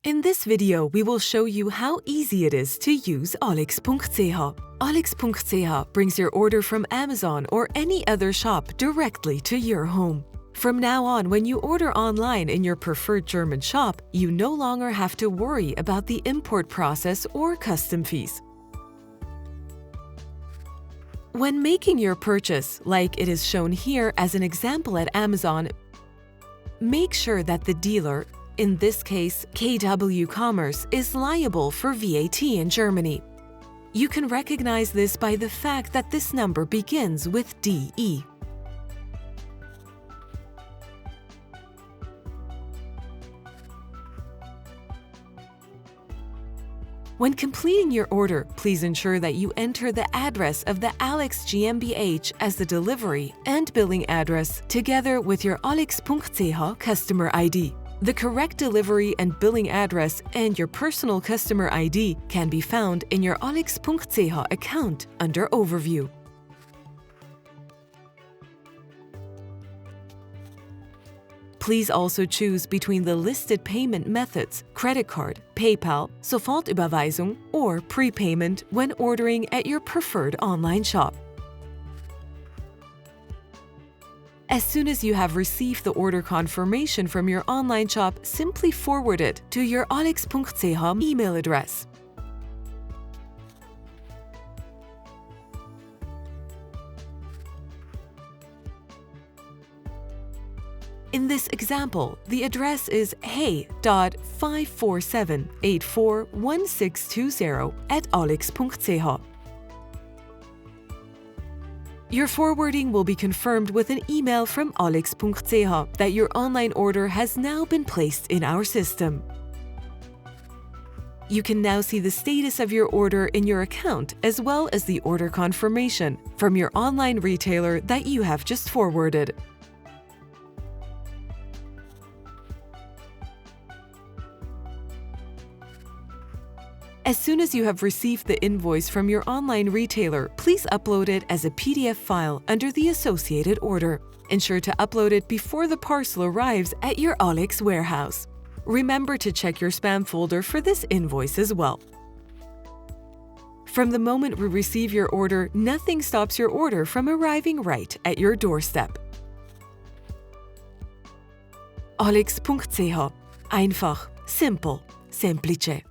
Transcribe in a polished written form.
In this video, we will show you how easy it is to use allex.ch. Allex.ch brings your order from Amazon or any other shop directly to your home. From now on, when you order online in your preferred German shop, you no longer have to worry about the import process or custom fees. When making your purchase, like it is shown here as an example at Amazon, make sure that the dealer, in this case KW Commerce, is liable for VAT in Germany. You can recognize this by the fact that this number begins with DE. When completing your order, please ensure that you enter the address of the Allex GmbH as the delivery and billing address, together with your allex.ch customer ID. The correct delivery and billing address and your personal customer ID can be found in your allex.ch account under Overview. Please also choose between the listed payment methods, credit card, PayPal, Sofortüberweisung, or prepayment when ordering at your preferred online shop. As soon as you have received the order confirmation from your online shop, simply forward it to your allex.ch email address. In this example, the address is hey.547841620@allex.ch. Your forwarding will be confirmed with an email from allex.ch that your online order has now been placed in our system. You can now see the status of your order in your account as well as the order confirmation from your online retailer that you have just forwarded. As soon as you have received the invoice from your online retailer, please upload it as a PDF file under the associated order. Ensure to upload it before the parcel arrives at your Allex warehouse. Remember to check your spam folder for this invoice as well. From the moment we receive your order, nothing stops your order from arriving right at your doorstep. Allex.ch. Einfach, simple, semplice.